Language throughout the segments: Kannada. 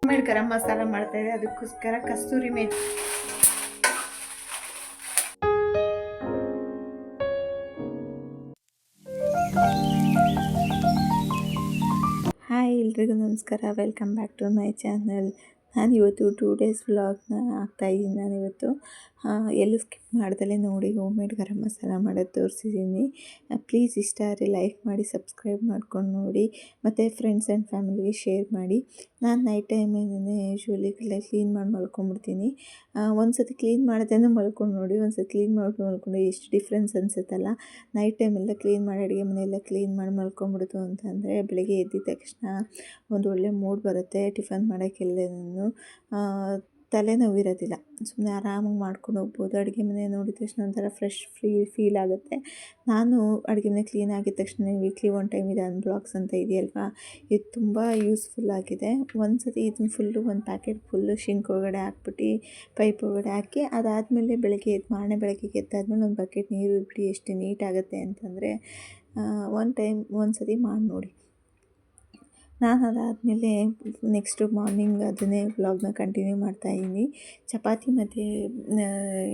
ಹೋಮ್ಮೇಡ್ ಗರಂ ಮಸಾಲ ಮಾಡ್ತಾಯಿದ್ದೆ, ಅದಕ್ಕೋಸ್ಕರ ಕಸ್ತೂರಿ ಮೇಥಿ. ಹಾಯ್, ಎಲ್ರಿಗೂ ನಮಸ್ಕಾರ. Welcome back to my channel. ನಾನು ಇವತ್ತು 2 ಡೇಸ್ ವ್ಲಾಗ್ನ ಹಾಕ್ತಾಯಿದ್ದೀನಿ. ನಾನಿವತ್ತು ಎಲ್ಲೂ ಸ್ಕಿಪ್ ಮಾಡ್ದಲೇ ನೋಡಿ ಹೋಮ್ ಮೇಡ್ ಗರಂ ಮಸಾಲ ಮಾಡೋದು ತೋರಿಸಿದ್ದೀನಿ. ಪ್ಲೀಸ್ ಇಷ್ಟ ಆದರೆ ಲೈಕ್ ಮಾಡಿ, ಸಬ್ಸ್ಕ್ರೈಬ್ ಮಾಡ್ಕೊಂಡು ನೋಡಿ, ಮತ್ತು ಫ್ರೆಂಡ್ಸ್ ಆ್ಯಂಡ್ ಫ್ಯಾಮಿಲಿಗೆ ಶೇರ್ ಮಾಡಿ. ನಾನು ನೈಟ್ ಟೈಮೇನೆ ಯೂಶ್ವಲಿ ಕ್ಲೀನ್ ಮಾಡಿ ಮಲ್ಕೊಂಡ್ಬಿಡ್ತೀನಿ. ಒಂದು ಸತಿ ಕ್ಲೀನ್ ಮಾಡೋದನ್ನು ಮಲ್ಕೊಂಡು ನೋಡಿ, ಒಂದು ಸತಿ ಕ್ಲೀನ್ ಮಾಡ್ಕೊಂಡು ಮಲ್ಕೊಂಡು ಎಷ್ಟು ಡಿಫ್ರೆನ್ಸ್ ಅನಿಸುತ್ತಲ್ಲ. ನೈಟ್ ಟೈಮೆಲ್ಲ ಕ್ಲೀನ್ ಮಾಡಿ, ಅಡುಗೆ ಮನೆಯೆಲ್ಲ ಕ್ಲೀನ್ ಮಾಡಿ ಮಲ್ಕೊಂಡ್ಬಿಡ್ತು ಅಂತಂದರೆ ಬೆಳಗ್ಗೆ ಎದ್ದಿದ ತಕ್ಷಣ ಒಂದು ಒಳ್ಳೆ ಮೂಡ್ ಬರುತ್ತೆ. ಟಿಫನ್ ಮಾಡೋಕ್ಕೆಲ್ಲನೂ ತಲೆನೋವಿರೋದಿಲ್ಲ. ಸುಮ್ಮನೆ ಆರಾಮಾಗಿ ಮಾಡ್ಕೊಂಡು ಹೋಗ್ಬೋದು. ಅಡುಗೆ ಮನೆ ನೋಡಿದ ತಕ್ಷಣ ಒಂಥರ ಫ್ರೆಶ್ ಫೀಲ್ ಆಗುತ್ತೆ. ನಾನು ಅಡುಗೆ ಮನೆ ಕ್ಲೀನ್ ಆಗಿದ ತಕ್ಷಣ ವೀಕ್ಲಿ 1 ಟೈಮ್ ಇದು ಅನ್ಬ್ಲಾಗ್ಸ್ ಅಂತ ಇದೆಯಲ್ವಾ, ಇದು ತುಂಬ ಯೂಸ್ಫುಲ್ ಆಗಿದೆ. ಒಂದು ಸತಿ ಇದನ್ನು ಫುಲ್ಲು ಒಂದು ಪ್ಯಾಕೆಟ್ ಫುಲ್ಲು ಶಿಂಕ್ ಒಳಗಡೆ ಹಾಕ್ಬಿಟ್ಟು ಪೈಪ್ ಒಳಗಡೆ ಹಾಕಿ, ಅದಾದಮೇಲೆ ಬೆಳಗ್ಗೆ ಮಾರನೇ ಬೆಳಗ್ಗೆ ಎದ್ದಾದ್ಮೇಲೆ ಒಂದು ಬಕೆಟ್ ನೀರು ಬಿಟ್ಟು ಎಷ್ಟು ನೀಟಾಗುತ್ತೆ ಅಂತಂದರೆ ಒಂದು ಸತಿ ಮಾಡಿ ನೋಡಿ. ನಾನು ಅದಾದಮೇಲೆ ನೆಕ್ಸ್ಟು ಮಾರ್ನಿಂಗ್ ಅದನ್ನೇ ವ್ಲಾಗ್ನ ಕಂಟಿನ್ಯೂ ಮಾಡ್ತಾಯಿದ್ದೀನಿ. ಚಪಾತಿ ಮತ್ತು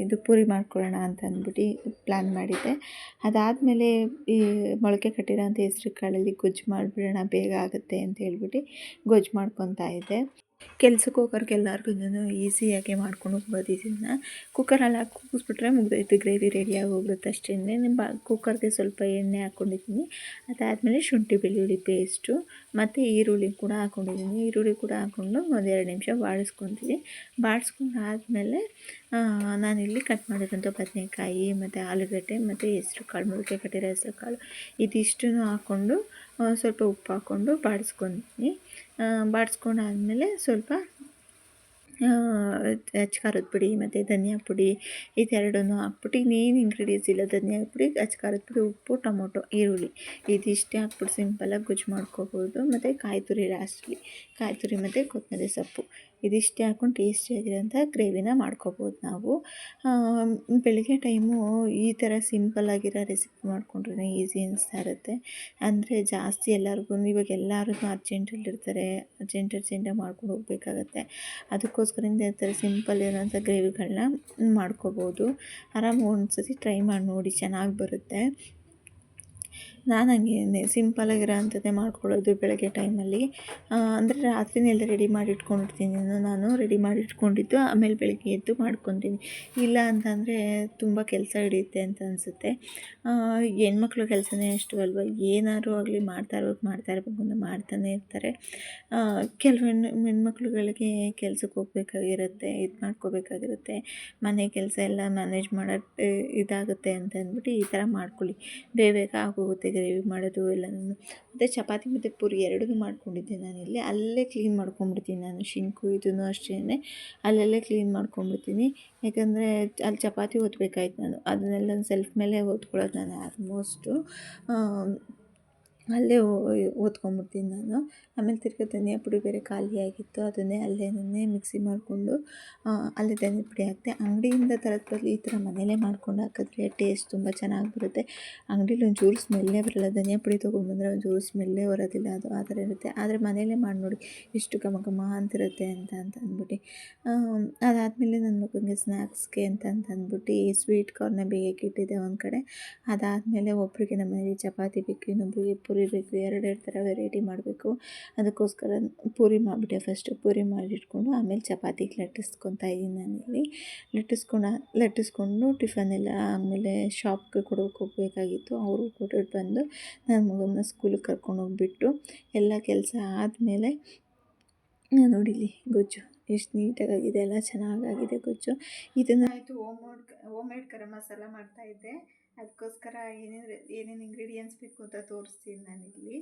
ಇದು ಪೂರಿ ಮಾಡ್ಕೊಳ್ಳೋಣ ಅಂತ ಅಂದ್ಬಿಟ್ಟು ಪ್ಲ್ಯಾನ್ ಮಾಡಿದ್ದೆ. ಅದಾದಮೇಲೆ ಈ ಮೊಳಕೆ ಕಟ್ಟಿರೋಂಥ ಹೆಸ್ರು ಕಾಳಲ್ಲಿ ಗೊಜ್ಜು ಮಾಡಿಬಿಡೋಣ, ಬೇಗ ಆಗುತ್ತೆ ಅಂತ ಹೇಳ್ಬಿಟ್ಟು ಗೊಜ್ಜು ಮಾಡ್ಕೊತಾ ಇದ್ದೆ. ಕೆಲ್ಸಕ್ಕೆ ಹೋಗೋರ್ಗೆ ಎಲ್ಲರಿಗೂ ಈಸಿಯಾಗಿ ಮಾಡ್ಕೊಂಡು ಹೋಗ್ಬೋದು. ಇದನ್ನು ಕುಕ್ಕರಲ್ಲಿ ಹಾಕಿ ಕೂಗಿಸ್ಬಿಟ್ರೆ ಮುಗಿದೈತೆ, ಗ್ರೇವಿ ರೆಡಿಯಾಗಿ ಹೋಗ್ಬಿಡುತ್ತೆ ಅಷ್ಟೇ. ಕುಕ್ಕರ್ಗೆ ಸ್ವಲ್ಪ ಎಣ್ಣೆ ಹಾಕ್ಕೊಂಡಿದ್ದೀನಿ. ಅದಾದಮೇಲೆ ಶುಂಠಿ ಬೆಳ್ಳುಳ್ಳಿ ಪೇಸ್ಟು ಮತ್ತು ಈರುಳ್ಳಿ ಕೂಡ ಹಾಕ್ಕೊಂಡಿದ್ದೀನಿ. ಈರುಳ್ಳಿ ಕೂಡ ಹಾಕ್ಕೊಂಡು ಒಂದು 2 ನಿಮಿಷ ಬಾಡಿಸ್ಕೊತೀನಿ. ಬಾಡಿಸ್ಕೊಂಡು ಆದಮೇಲೆ ನಾನಿಲ್ಲಿ ಕಟ್ ಮಾಡಿರೋಂಥ ಬದನೆಕಾಯಿ ಮತ್ತು ಆಲೂಗಡ್ಡೆ ಮತ್ತು ಹೆಸ್ರುಕಾಳು, ಮೊಳಕೆ ಕಟ್ಟಿರೋ ಹೆಸ್ರುಕಾಳು ಇದಿಷ್ಟನ್ನು ಹಾಕ್ಕೊಂಡು ಸ್ವಲ್ಪ ಉಪ್ಪು ಹಾಕ್ಕೊಂಡು ಬಾಡಿಸ್ಕೊತೀನಿ. ಬಾಡಿಸ್ಕೊಂಡಾದ್ಮೇಲೆ ಸ್ವಲ್ಪ ಅಚ್ಕಾರದ ಪುಡಿ ಮತ್ತು ಧನಿಯಾ ಪುಡಿ ಇದೆರಡನ್ನೂ ಹಾಕ್ಬಿಟ್ಟು ಇನ್ನೇನು ಇಂಗ್ರೀಡಿಯೆಂಟ್ಸ್ ಇಲ್ಲ. ಧನಿಯಾ ಪುಡಿ, ಅಚ್ಕಾರದ ಪುಡಿ, ಉಪ್ಪು, ಟೊಮೊಟೊ, ಈರುಳ್ಳಿ ಇದಿಷ್ಟೇ ಹಾಕ್ಬಿಟ್ಟು ಸಿಂಪಲಾಗಿ ಗೊಜ್ಜು ಮಾಡ್ಕೋಬೋದು. ಮತ್ತು ಕಾಯಿ ತುರಿ ಲಾಸ್ಟಲ್ಲಿ, ಕಾಯಿ ತುರಿ ಮತ್ತು ಕೊತ್ತಂಬರಿ ಸೊಪ್ಪು ಇದಿಷ್ಟೇ ಹಾಕ್ಕೊಂಡು ಟೇಸ್ಟಿಯಾಗಿರೋಂಥ ಗ್ರೇವಿನ ಮಾಡ್ಕೋಬೋದು ನಾವು. ಬೆಳಗ್ಗೆ ಟೈಮು ಈ ಥರ ಸಿಂಪಲ್ಲಾಗಿರೋ ರೆಸಿಪಿ ಮಾಡ್ಕೊಂಡ್ರೆ ಈಸಿ ಅನಿಸ್ತಾ ಇರುತ್ತೆ. ಅಂದರೆ ಜಾಸ್ತಿ ಎಲ್ಲರಿಗೂ ಇವಾಗ ಎಲ್ಲರೂ ಅರ್ಜೆಂಟಲ್ಲಿರ್ತಾರೆ, ಅರ್ಜೆಂಟಾಗಿ ಮಾಡ್ಕೊಂಡು ಹೋಗಬೇಕಾಗತ್ತೆ. ಅದಕ್ಕೋಸ್ಕರದಿಂದ ಈ ಥರ ಸಿಂಪಲ್ ಇರೋಂಥ ಗ್ರೇವಿಗಳನ್ನ ಮಾಡ್ಕೋಬೋದು. ಆರಾಮಾಗಿ ಒಂದು ಸತಿ ಟ್ರೈ ಮಾಡಿ ನೋಡಿ, ಚೆನ್ನಾಗಿ ಬರುತ್ತೆ. ನಾನು ಹಂಗೇ ಸಿಂಪಲಾಗಿರೋ ಅಂಥದ್ದೇ ಮಾಡ್ಕೊಳ್ಳೋದು ಬೆಳಗ್ಗೆ ಟೈಮಲ್ಲಿ. ಅಂದರೆ ರಾತ್ರಿನೇ ಎಲ್ಲ ರೆಡಿ ಮಾಡಿ ಇಟ್ಕೊಂಡಿರ್ತೀನಿ. ನಾನು ರೆಡಿ ಮಾಡಿ ಇಟ್ಕೊಂಡಿದ್ದು ಆಮೇಲೆ ಬೆಳಗ್ಗೆ ಎದ್ದು ಮಾಡ್ಕೊತೀನಿ. ಇಲ್ಲ ಅಂತಂದರೆ ತುಂಬ ಕೆಲಸ ಹಿಡಿಯುತ್ತೆ ಅಂತ ಅನಿಸುತ್ತೆ. ಹೆಣ್ಮಕ್ಳು ಕೆಲಸನೇ ಅಷ್ಟು ಅಲ್ವ, ಏನಾದ್ರು ಆಗಲಿ ಮಾಡ್ತಾ ಇರಬೇಕು ಅಂತ ಮಾಡ್ತಾನೆ ಇರ್ತಾರೆ. ಕೆಲವು ಹೆಣ್ಮಕ್ಳುಗಳಿಗೆ ಕೆಲ್ಸಕ್ಕೆ ಹೋಗ್ಬೇಕಾಗಿರುತ್ತೆ, ಇದು ಮಾಡ್ಕೋಬೇಕಾಗಿರುತ್ತೆ, ಮನೆ ಕೆಲಸ ಎಲ್ಲ ಮ್ಯಾನೇಜ್ ಮಾಡೋದು ಇದಾಗುತ್ತೆ ಅಂತ ಅಂದ್ಬಿಟ್ಟು ಈ ಥರ ಮಾಡ್ಕೊಳ್ಳಿ, ಬೇಗ ಆಗೋಗುತ್ತೆ ಗ್ರೇವಿ ಮಾಡೋದು ಎಲ್ಲನೂ. ಮತ್ತು ಚಪಾತಿ ಮತ್ತು ಪೂರಿ ಎರಡನ್ನೂ ಮಾಡ್ಕೊಂಡಿದ್ದೆ ನಾನಿಲ್ಲಿ. ಅಲ್ಲೇ ಕ್ಲೀನ್ ಮಾಡ್ಕೊಂಬಿಡ್ತೀನಿ ನಾನು, ಶಿಂಕು ಇದನ್ನು ಅಷ್ಟೇ ಅಲ್ಲಲ್ಲೇ ಕ್ಲೀನ್ ಮಾಡ್ಕೊಂಬಿಡ್ತೀನಿ. ಯಾಕಂದರೆ ಅಲ್ಲಿ ಚಪಾತಿ ಒತ್ತಬೇಕಾಯ್ತು ನಾನು, ಅದನ್ನೆಲ್ಲ ಸೆಲ್ಫ್ ಮೇಲೆ ಒತ್ಕೊಳ್ಳೋದು ನಾನು ಆಲ್ಮೋಸ್ಟು ಅಲ್ಲೇ ಒತ್ಕೊಂಡ್ಬಿಡ್ತೀನಿ ನಾನು. ಆಮೇಲೆ ತಿರ್ಗಿ ಧನಿಯಾ ಪುಡಿ ಬೇರೆ ಖಾಲಿಯಾಗಿತ್ತು, ಅದನ್ನೇ ಅಲ್ಲೇನೇ ಮಿಕ್ಸಿ ಮಾಡಿಕೊಂಡು ಅಲ್ಲೇ ಧನಿಯಾ ಪುಡಿ ಹಾಕಿದೆ. ಅಂಗಡಿಯಿಂದ ತರೋದು ಬದಲು ಈ ಥರ ಮನೇಲೇ ಮಾಡ್ಕೊಂಡು ಹಾಕಿದ್ರೆ ಟೇಸ್ಟ್ ತುಂಬ ಚೆನ್ನಾಗಿ ಬರುತ್ತೆ. ಅಂಗಡೀಲಿ ಒಂಚೂರು ಸ್ಮೆಲ್ಲೇ ಬರೋಲ್ಲ, ಧನಿಯಾ ಪುಡಿ ತೊಗೊಂಡ್ಬಂದರೆ ಒಂಚೂರು ಸ್ಮೆಲ್ಲೇ ಬರೋದಿಲ್ಲ, ಅದು ಆ ಥರ ಇರುತ್ತೆ. ಆದರೆ ಮನೇಲೇ ಮಾಡಿ ನೋಡಿ ಎಷ್ಟು ಘಮ ಘಮ ಅಂತಿರುತ್ತೆ ಅಂತ ಅಂದ್ಬಿಟ್ಟು. ಅದಾದಮೇಲೆ ನನ್ನ ಮಗನಿಗೆ ಸ್ನ್ಯಾಕ್ಸ್ಗೆ ಅಂತ ಅಂದ್ಬಿಟ್ಟು ಸ್ವೀಟ್ ಕಾರ್ನ ಬೇಯಕ್ಕೆ ಇಟ್ಟಿದ್ದೆ ಒಂದು ಕಡೆ. ಅದಾದಮೇಲೆ ಒಬ್ಬರಿಗೆ ನಮ್ಮ ಮನೇಲಿ ಚಪಾತಿ ಬೇಕು, ಇನ್ನೊಬ್ಬರಿಗೆ ಪೂರಿ ಬೇಕು, ಎರಡೆರಡು ಥರ ವೆರೈಟಿ ಮಾಡಬೇಕು. ಅದಕ್ಕೋಸ್ಕರ ಪೂರಿ ಮಾಡಿಬಿಟ್ಟೆ. ಫಸ್ಟು ಪೂರಿ ಮಾಡಿಟ್ಕೊಂಡು ಆಮೇಲೆ ಚಪಾತಿಗೆ ಲಟ್ಟಿಸ್ಕೊತಾ ಇದ್ದೀನಿ ನಾನಿಲ್ಲಿ. ಲಟ್ಟಿಸ್ಕೊಂಡು ಟಿಫನೆಲ್ಲ ಆಮೇಲೆ ಶಾಪ್ಗೆ ಕೊಡೋಕೆ ಹೋಗಬೇಕಾಗಿತ್ತು. ಅವರು ಕೊಟ್ಬಿಟ್ಟು ಬಂದು ನನ್ನ ಮಗನ ಸ್ಕೂಲಿಗೆ ಕರ್ಕೊಂಡೋಗ್ಬಿಟ್ಟು ಎಲ್ಲ ಕೆಲಸ ಆದಮೇಲೆ ನೋಡಿಲಿ ಗೊಜ್ಜು ಎಷ್ಟು ನೀಟಾಗಿದೆ, ಎಲ್ಲ ಚೆನ್ನಾಗಾಗಿದೆ ಗೊಜ್ಜು. ಇದನ್ನು ಆಯಿತು ಹೋಮ್ ಮೇಡ್ ಗರಂ ಮಸಾಲ ಮಾಡ್ತಾಯಿದ್ದೆ. ಅದಕ್ಕೋಸ್ಕರ ಏನೇನು ಇಂಗ್ರೀಡಿಯೆಂಟ್ಸ್ ಬೇಕು ಅಂತ ತೋರಿಸ್ತೀನಿ ನಾನಿಲ್ಲಿ.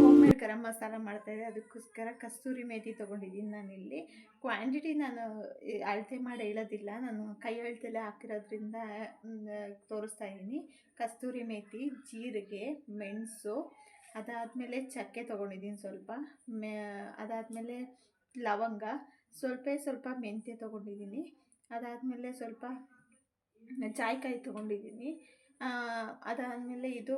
ಹೋಮ್ ಮೇಡ್ ಗರಂ ಮಸಾಲ ಮಾಡ್ತಾಯಿದ್ದೆ, ಅದಕ್ಕೋಸ್ಕರ ಕಸ್ತೂರಿ ಮೇಥಿ ತೊಗೊಂಡಿದ್ದೀನಿ ನಾನಿಲ್ಲಿ. ಕ್ವಾಂಟಿಟಿ ನಾನು ಅಳತೆ ಮಾಡಿ ಹೇಳೋದಿಲ್ಲ, ನಾನು ಕೈ ಅಳತೆಲ್ಲೇ ಹಾಕಿರೋದ್ರಿಂದ ತೋರಿಸ್ತಾ ಇದ್ದೀನಿ. ಕಸ್ತೂರಿ ಮೇಥಿ, ಜೀರಿಗೆ, ಮೆಣಸು, ಅದಾದಮೇಲೆ ಚಕ್ಕೆ ತೊಗೊಂಡಿದ್ದೀನಿ ಸ್ವಲ್ಪ, ಅದಾದಮೇಲೆ ಲವಂಗ, ಸ್ವಲ್ಪ ಮೆಂತ್ಯ ತೊಗೊಂಡಿದ್ದೀನಿ. ಅದಾದಮೇಲೆ ಸ್ವಲ್ಪ ಜಾಯಿಕಾಯಿ ತೊಗೊಂಡಿದ್ದೀನಿ. ಅದಾದಮೇಲೆ ಇದು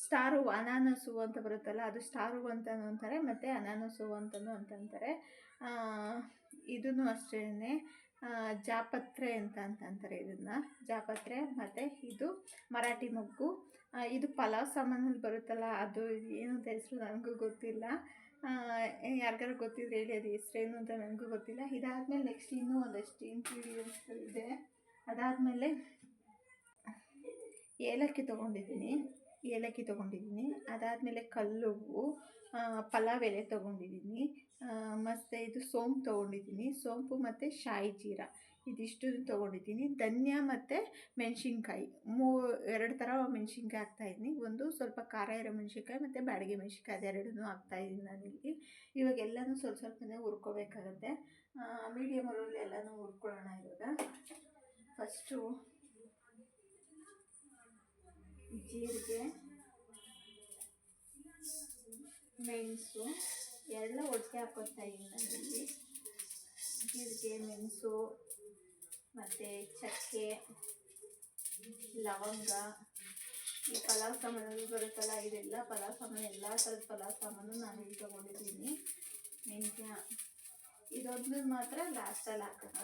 ಸ್ಟಾರ್ ಹೂವು, ಅನಾನಸ್ ಹೂವು ಅಂತ ಬರುತ್ತಲ್ಲ, ಅದು ಸ್ಟಾರ್ ಹೂವು ಅಂತಲೂ ಅಂತಾರೆ, ಮತ್ತು ಅನಾನಸ್ ಹೂವು ಅಂತಲೂ ಅಂತಾರೆ. ಇದೂ ಅಷ್ಟೇ, ಜಾಪತ್ರೆ ಅಂತಾರೆ ಇದನ್ನು, ಜಾಪತ್ರೆ. ಮತ್ತು ಇದು ಮರಾಠಿ ಮೊಗ್ಗು. ಇದು ಪಲಾವ್ ಸಾಮಾನಲ್ಲಿ ಬರುತ್ತಲ್ಲ, ಅದು ಏನಂತ ಹೆಸರು ನನಗೂ ಗೊತ್ತಿಲ್ಲ. ಯಾರಿಗಾರು ಗೊತ್ತಿದ್ರೆ ಹೇಳಿ, ಅದು ಹೆಸ್ರೇನು ಅಂತ ನನಗೂ ಗೊತ್ತಿಲ್ಲ. ಇದಾದಮೇಲೆ ನೆಕ್ಸ್ಟ್ ಇನ್ನೂ ಒಂದಷ್ಟು ಇಂಗ್ರೀಡಿಯೆಂಟ್ಸ್ಗಳಿದೆ. ಅದಾದಮೇಲೆ ಏಲಕ್ಕಿ ತೊಗೊಂಡಿದ್ದೀನಿ. ಅದಾದಮೇಲೆ ಕಲ್ಲುವ್ವು, ಪಲಾವ್ ಎಲೆ ತೊಗೊಂಡಿದ್ದೀನಿ. ಮತ್ತು ಇದು ಸೋಂಪು ತೊಗೊಂಡಿದ್ದೀನಿ, ಸೋಂಪು ಮತ್ತು ಶಾಯಿ ಜೀರಾ ಇದಿಷ್ಟು ತೊಗೊಂಡಿದ್ದೀನಿ. ಧನ್ಯ ಮತ್ತು ಮೆಣಸಿನ್ಕಾಯಿ, 2 ಥರ ಮೆಣಸಿನ್ಕಾಯಿ ಹಾಕ್ತಾಯಿದ್ದೀನಿ. ಒಂದು ಸ್ವಲ್ಪ ಖಾರ ಇರೋ ಮೆಣಸಿನ್ಕಾಯಿ ಮತ್ತು ಬ್ಯಾಡಗಿ ಮೆಣಸಿನ್ಕಾಯಿ, ಅದೆರಡನ್ನೂ ಹಾಕ್ತಾಯಿದ್ದೀನಿ ನಾನಿಲ್ಲಿ. ಇವಾಗ ಎಲ್ಲನೂ ಸ್ವಲ್ಪನೇ ಹುರ್ಕೋಬೇಕಾಗತ್ತೆ. ಮೀಡಿಯಮ್ ಅಲ್ಲಿ ಎಲ್ಲನೂ ಹುರ್ಕೊಳ್ಳೋಣ. ಇವಾಗ ಫಸ್ಟು ಜೀರಿಗೆ, ಮೆಣಸು ಎಲ್ಲ ಒಟ್ಟಿಗೆ ಹಾಕ್ಕೊತಾ ಇದ್ದೀನಿ ನಾನಿಲ್ಲಿ. ಜೀರಿಗೆ, ಮೆಣಸು ಮತ್ತು ಚಕ್ಕೆ, ಲವಂಗ, ಈ ಪಲಾವ್ ಸಾಮಾನಲ್ಲಿ ಬರುತ್ತಲ್ಲ, ಇದೆಲ್ಲ ಪಲಾವ್ ಸಾಮಾನು, ಎಲ್ಲ ಥರದ ಪಲಾವ್ ಸಾಮಾನು ನಾನು ಇಲ್ಲಿ ತೊಗೊಂಡಿದ್ದೀನಿ. ಮೆಂತ್ಯ ಇದೊಂದು ಮಾತ್ರ ಲಾಸ್ಟಲ್ಲಿ ಹಾಕೋಣ.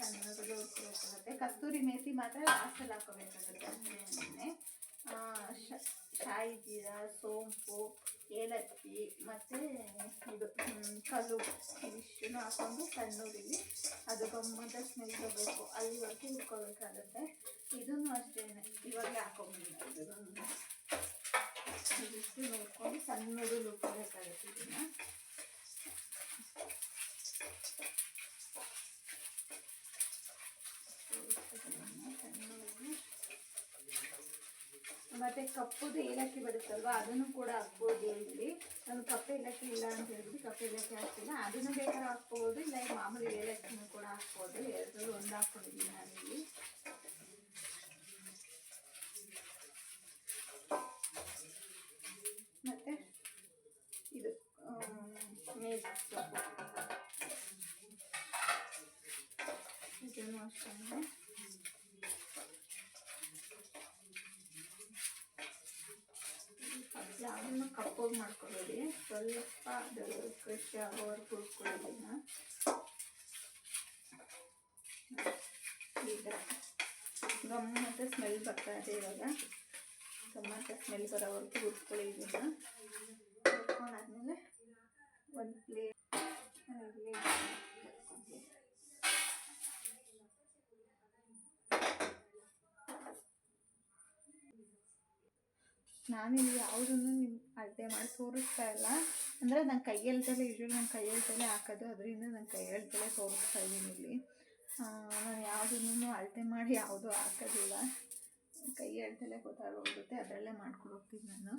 ಸಣ್ಣದು ಹುರ್ಕೋಬೇಕಾಗುತ್ತೆ. ಕಸ್ತೂರಿ ಮೇಥಿ ಮಾತ್ರ ಲಾಸ್ಟಲ್ಲಿ ಹಾಕೋಬೇಕಾಗುತ್ತೆ. ಶಾಯಿ ಜೀರಾ, ಸೋಂಪು, ಏಲಕ್ಕಿ ಮತ್ತು ಇದು ಕಲ್ಲು, ಇದಿಷ್ಟನ್ನು ಹಾಕ್ಕೊಂಡು ಸಣ್ಣೂರಿಗೆ ಅದು ಗಮ್ಮಂತ ಸ್ಮೆಲ್ ಬರಬೇಕು, ಅಲ್ಲಿವರೆಗೂ ಹುರ್ಕೋಬೇಕಾಗುತ್ತೆ. ಇದನ್ನು ಅಷ್ಟೇ ಇವಾಗಲೇ ಹಾಕೊಂಡ್ಬಿಟ್ಟು ಇದಿಷ್ಟು ನೋಡ್ಕೊಂಡು ಸಣ್ಣದು ಹುರ್ಕೋಬೇಕಾಗುತ್ತೆ. ಇದನ್ನು ಮತ್ತು ಕಪ್ಪುದು ಏಲಕ್ಕಿ ಬರುತ್ತಲ್ವ, ಅದನ್ನು ಕೂಡ ಹಾಕ್ಬೋದು. ಇಲ್ಲಿ ನಾನು ಕಪ್ಪು ಏಲಕ್ಕಿ ಇಲ್ಲ ಅಂತ ಹೇಳ್ಬಿಟ್ಟು ಕಪ್ಪು ಏಲಕ್ಕಿ ಹಾಕ್ತಿಲ್ಲ, ಅದನ್ನು ಬೇಕಾದ್ರೆ ಹಾಕ್ಬೋದು, ಇಲ್ಲ ಮಾಮೂಲಿ ಏಲಕ್ಕಿನೂ ಕೂಡ ಹಾಕ್ಬೋದು. ಎರಡರಲ್ಲೂ ಒಂದು ಹಾಕ್ಕೊಂಡಿದ್ದೀನಿ ನಾನಿಲ್ಲಿ. ಮತ್ತು ಇದು ಮೆಂತ್ಯ ಸೊಪ್ಪು, ಇದನ್ನು ಅಷ್ಟೇ ಯಾವುದನ್ನು ಕಪ್ಪೋಗಿ ಮಾಡ್ಕೊಳ್ಳೋದು, ಸ್ವಲ್ಪ ಅದು ಫ್ರೆಶ್ ಆಗೋವರೆಗೂ ಹುರ್ಕೊಳ್ಳೋದನ್ನ. ಈಗ ಗಮ್ಮತ್ತ ಸ್ಮೆಲ್ ಬರ್ತಾ ಇದೆ. ಇವಾಗ ಗಮ್ಮತ್ತ ಸ್ಮೆಲ್ ಬರೋವರೆಗೂ ಹುರ್ಕೊಳ್ಳಿ. ಇದನ್ನು ಹುರ್ಕೊಂಡಾದ್ಮೇಲೆ ಒಂದು ಪ್ಲೇಟ್ ನಾನಿಲ್ಲಿ ಯಾವುದನ್ನು ನಿಮ್ಗೆ ಅಳತೆ ಮಾಡಿ ತೋರಿಸ್ತಾ ಇಲ್ಲ. ಅಂದರೆ ನಾನು ಕೈ ಎಳ್ತಲೇ, ಯೂಶ್ವಲಿ ನಾನು ಕೈ ಎಳ್ತಲೇ ಹಾಕೋದು, ಅದರಿಂದ ನಾನು ಕೈ ಎಳ್ತಲೇ ತೋರಿಸ್ತಾ ಇದ್ದೀನಿ ಇಲ್ಲಿ. ನಾನು ಯಾವುದನ್ನು ಅಳತೆ ಮಾಡಿ ಯಾವುದೂ ಹಾಕೋದಿಲ್ಲ, ಕೈ ಎಳ್ತಲೇ ಗೊತ್ತಾಗೋಗುತ್ತೆ, ಅದರಲ್ಲೇ ಮಾಡ್ಕೊಂಡು ಹೋಗ್ತೀನಿ ನಾನು.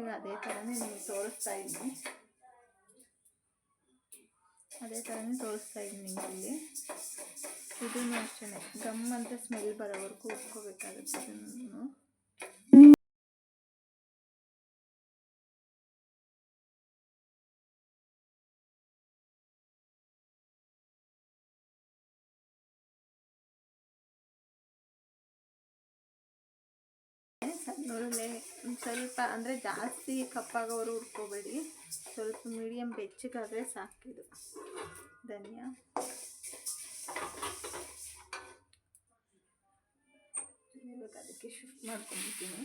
ಇವಾಗ ಅದೇ ಥರನೇ ನಿಮಗೆ ತೋರಿಸ್ತಾ ಇದ್ದೀನಿ ನಿಮ್ಮಲ್ಲಿ. ಇದನ್ನು ಅಷ್ಟೇ ಗಮ್ ಅಂತ ಸ್ಮೆಲ್ ಬರೋವರೆಗೂ ಹುರ್ಕೋಬೇಕಾಗುತ್ತೆ ಇದನ್ನು. ಸಣ್ಣೂರಲ್ಲೇ ಸ್ವಲ್ಪ, ಅಂದರೆ ಜಾಸ್ತಿ ಕಪ್ಪಾಗೋರು ಹುರ್ಕೋಬೇಡಿ, ಸ್ವಲ್ಪ ಮೀಡಿಯಮ್ ಬೆಚ್ಚಗಾದರೆ ಸಾಕಿದು. ಧನಿಯ, ಇವಾಗ ಅದಕ್ಕೆ ಶಿಫ್ಟ್ ಮಾಡ್ಕೊಂಡ್ಬಿಡ್ತೀನಿ.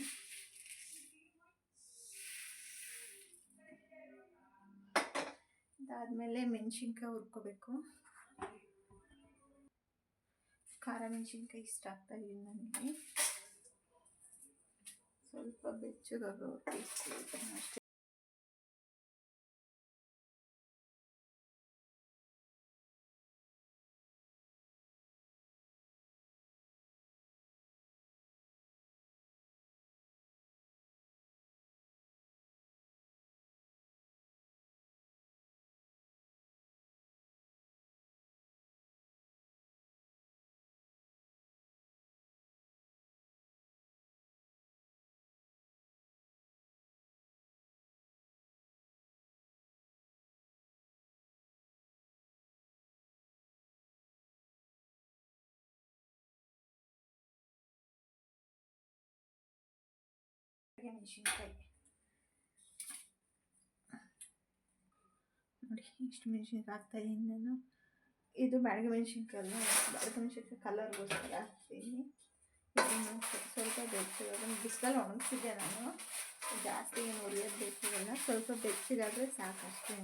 ಅದಾದಮೇಲೆ ಮೆಣಸಿನ್ಕಾಯಿ ಹುರ್ಕೋಬೇಕು. ಖಾರ ಮೆಣಸಿನ್ಕಾಯಿ ಇಷ್ಟ ಆಗ್ತಾಯಿದ್ದೀನಿ ನನಗೆ, ಸ್ವಲ್ಪ ಬೆಚ್ಚಗಾಗೋವರೆಗೂ ಅಷ್ಟೇ. ಮೆಣಸಿನ್ಕಾಯಿ ನೋಡಿ, ಇಷ್ಟು ಮೆಣಸಿನ್ಕಾಯಿ ಹಾಕ್ತಾಯಿದ್ದೀನಿ ನಾನು. ಇದು ಬ್ಯಾಡಗಿ ಮೆಣಸಿನ್ಕಾಯಿ ಅಲ್ಲ, ಬ್ಯಾಡಗಿ ಮೆಣಸಿನ್ಕಾಯಿ ಕಲರ್ಗೋಸ್ಕರ ಹಾಕ್ತೀನಿ. ಇದನ್ನು ಸ್ವಲ್ಪ ಬೆಚ್ಚಗಾದ್ರೆ ಬಿಸಿಲಲ್ಲಿ ಒಣಗಿಸಿದ್ದೆ ನಾನು, ಜಾಸ್ತಿ ಏನು ಒಳ್ಳೆಯದು ಬೇಕಿರಲ್ಲ, ಸ್ವಲ್ಪ ಬೆಚ್ಚಗಾದರೆ ಸಾಕಷ್ಟೇ.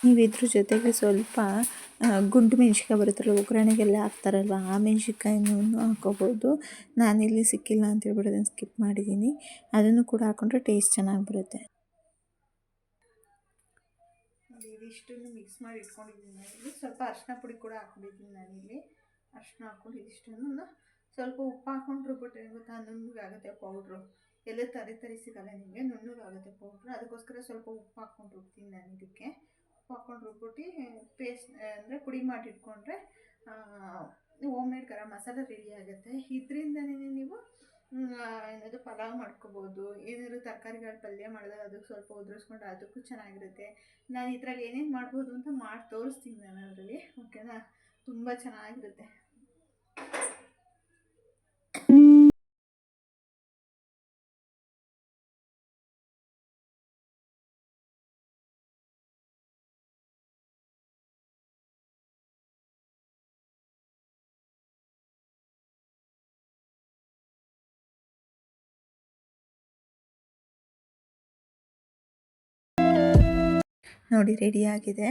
ನೀವು ಇದ್ರ ಜೊತೆಗೆ ಸ್ವಲ್ಪ ಗುಂಡು ಮೆಣ್ಸಿನ್ಕಾಯಿ ಬರುತ್ತಲ್ಲ, ಒಗ್ಗರಣೆಗೆಲ್ಲ ಹಾಕ್ತಾರಲ್ವ, ಆ ಮೆಣ್ಸಿನ್ಕಾಯಿನೂ ಹಾಕ್ಕೋಬೋದು. ನಾನಿಲ್ಲಿ ಸಿಕ್ಕಿಲ್ಲ ಅಂತ ಹೇಳ್ಬಿಟ್ಟು ಅದನ್ನು ಸ್ಕಿಪ್ ಮಾಡಿದ್ದೀನಿ. ಅದನ್ನು ಕೂಡ ಹಾಕ್ಕೊಂಡ್ರೆ ಟೇಸ್ಟ್ ಚೆನ್ನಾಗಿ ಬರುತ್ತೆ. ಇದಿಷ್ಟನ್ನು ಮಿಕ್ಸ್ ಮಾಡಿ ಇಟ್ಕೊಂಡಿದ್ದೀನಿ ನಾನಿಲ್ಲಿ. ಸ್ವಲ್ಪ ಅರಿಶಿನ ಪುಡಿ ಕೂಡ ಹಾಕ್ಕೊಂಡಿದ್ದೀನಿ ನಾನಿಲ್ಲಿ. ಅರಿಶಿನ ಹಾಕ್ಕೊಂಡು ಇದಿಷ್ಟನ್ನು ಸ್ವಲ್ಪ ಉಪ್ಪು ಹಾಕ್ಕೊಂಡು ರುಬ್ಬಿಟ್ರೆ ಗೊತ್ತಾ, ನುಣ್ಣಗಾಗುತ್ತೆ ಪೌಡ್ರು. ಎಲ್ಲ ತರಿ ಸಿಗಲ್ಲ ನಿಮಗೆ, ನುಣ್ಣಗಾಗುತ್ತೆ ಪೌಡ್ರು. ಅದಕ್ಕೋಸ್ಕರ ಸ್ವಲ್ಪ ಉಪ್ಪು ಹಾಕ್ಕೊಂಡು ರುಬ್ತೀನಿ ನಾನು ಇದಕ್ಕೆ. ಉಪ್ಪು ಹಾಕ್ಕೊಂಡು ರುಬ್ಬಿಟ್ಟು ಪೇಸ್ಟ್ ಅಂದರೆ ಪುಡಿ ಮಾಡಿಟ್ಕೊಂಡ್ರೆ home made garam masala ready ಆಗುತ್ತೆ. ಇದರಿಂದನೇ ನೀವು ಏನಾದರೂ ಪಲಾವ್ ಮಾಡ್ಕೋಬೋದು. ಏನಾದರೂ ತರಕಾರಿಗಳ ಪಲ್ಯ ಮಾಡಿದಾಗ ಅದಕ್ಕೆ ಸ್ವಲ್ಪ ಉದುರಿಸ್ಕೊಂಡು ಅದಕ್ಕೂ ಚೆನ್ನಾಗಿರುತ್ತೆ. ನಾನು ಇದರಲ್ಲಿ ಏನೇನು ಮಾಡ್ಬೋದು ಅಂತ ಮಾಡಿ ತೋರಿಸ್ತೀನಿ ನಾನು ಅದರಲ್ಲಿ, ಓಕೆನಾ. ತುಂಬ ಚೆನ್ನಾಗಿರುತ್ತೆ. ನೋಡಿ ರೆಡಿಯಾಗಿದೆ.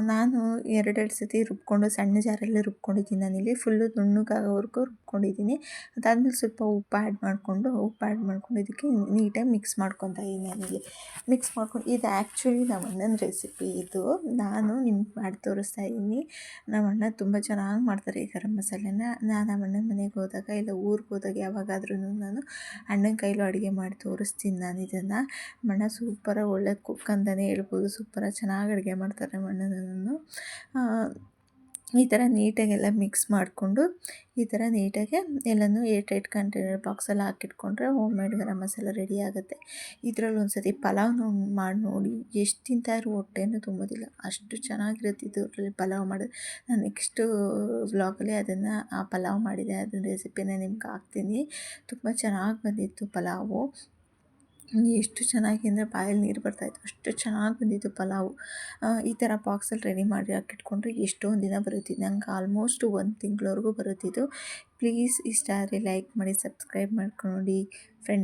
ನಾನು ಎರಡೆರಡು ಸತಿ ರುಬ್ಕೊಂಡು ಸಣ್ಣ ಜಾರಲ್ಲಿ ರುಬ್ಕೊಂಡಿದ್ದೀನಿ. ನಾನಿಲ್ಲಿ ಫುಲ್ಲು ನುಣ್ಣಗಾಗೋವರೆಗೂ ರುಬ್ಕೊಂಡಿದ್ದೀನಿ. ಅದಾದಮೇಲೆ ಸ್ವಲ್ಪ ಉಪ್ಪು ಆ್ಯಡ್ ಮಾಡಿಕೊಂಡು ಇದಕ್ಕೆ ನೀಟಾಗಿ ಮಿಕ್ಸ್ ಮಾಡ್ಕೊತಾ ಇದ್ದೀನಿ. ನಾನಿಲ್ಲಿ ಮಿಕ್ಸ್ ಮಾಡ್ಕೊಂಡು, ಇದು ಆ್ಯಕ್ಚುಲಿ ನಮ್ಮ ಅಣ್ಣನ ರೆಸಿಪಿ. ಇದು ನಾನು ನಿಮ್ಗೆ ಮಾಡಿ ತೋರಿಸ್ತಾ ಇದ್ದೀನಿ. ನಮ್ಮ ಅಣ್ಣ ತುಂಬ ಚೆನ್ನಾಗಿ ಮಾಡ್ತಾರೆ ಈ ಗರಂ ಮಸಾಲೆನ. ನಾನು ನಮ್ಮ ಅಣ್ಣನ ಮನೆಗೆ ಹೋದಾಗ ಇಲ್ಲ ಊರಿಗೆ ಹೋದಾಗ ಯಾವಾಗಾದ್ರೂ ನಾನು ಅಣ್ಣನ ಕೈಲೂ ಅಡುಗೆ ಮಾಡಿ ತೋರಿಸ್ತೀನಿ ನಾನು ಇದನ್ನು. ನಮ್ಮ ಅಣ್ಣ ಸೂಪರಾಗಿ ಒಳ್ಳೆ ಕುಕ್ ಅಂತಲೇ ಹೇಳ್ಬೋದು. ಸೂಪರಾಗಿ ಚೆನ್ನಾಗಿ ಅಡುಗೆ ಮಾಡ್ತಾರೆ ನಮ್ಮ ಅಣ್ಣನೂ. ಈ ಥರ ನೀಟಾಗೆಲ್ಲ ಮಿಕ್ಸ್ ಮಾಡಿಕೊಂಡು ಈ ಥರ ನೀಟಾಗಿ ಎಲ್ಲನೂ ಏರ್ಟೈಟ್ ಕಂಟೈನರ್ ಬಾಕ್ಸಲ್ಲಿ ಹಾಕಿಟ್ಕೊಂಡ್ರೆ home made garam masala ready ಆಗುತ್ತೆ. ಇದರಲ್ಲಿ ಒಂದು ಸತಿ ಪಲಾವ್ನ ಮಾಡಿ ನೋಡಿ, ಎಷ್ಟು ತಿಂತಾಯಿದ್ರು ಹೊಟ್ಟೆನೂ ತುಂಬೋದಿಲ್ಲ, ಅಷ್ಟು ಚೆನ್ನಾಗಿರುತ್ತೆ ಇದರಲ್ಲಿ ಪಲಾವ್ ಮಾಡೋದು. ನಾನು ನೆಕ್ಸ್ಟು ವ್ಲಾಗಲ್ಲಿ ಅದನ್ನು ಆ ಪಲಾವ್ ಮಾಡಿದೆ, ಅದನ್ನ ರೆಸಿಪಿನ ನಿಮ್ಗೆ ಹಾಕ್ತೀನಿ. ತುಂಬ ಚೆನ್ನಾಗಿ ಬಂದಿತ್ತು ಪಲಾವು. ಎಷ್ಟು ಚೆನ್ನಾಗಿ ಅಂದರೆ ಬಾಯಲ್ಲಿ ನೀರು ಬರ್ತಾಯಿತ್ತು, ಅಷ್ಟು ಚೆನ್ನಾಗಿ ಬಂದಿತ್ತು ಪಲಾವು. ಈ ಥರ ಬಾಕ್ಸಲ್ಲಿ ರೆಡಿ ಮಾಡಿ ಹಾಕಿಟ್ಕೊಂಡ್ರೆ ಎಷ್ಟೊಂದು ದಿನ ಬರುತ್ತಿದ್ದು, ನಂಗೆ ಆಲ್ಮೋಸ್ಟ್ 1 ತಿಂಗಳವರೆಗೂ ಬರುತ್ತಿದ್ದು. ಪ್ಲೀಸ್ ಇಷ್ಟ ಆದರೆ ಲೈಕ್ ಮಾಡಿ, ಸಬ್ಸ್ಕ್ರೈಬ್ ಮಾಡ್ಕೊಂಡು ಫ್ರೆಂಡ್ಸ್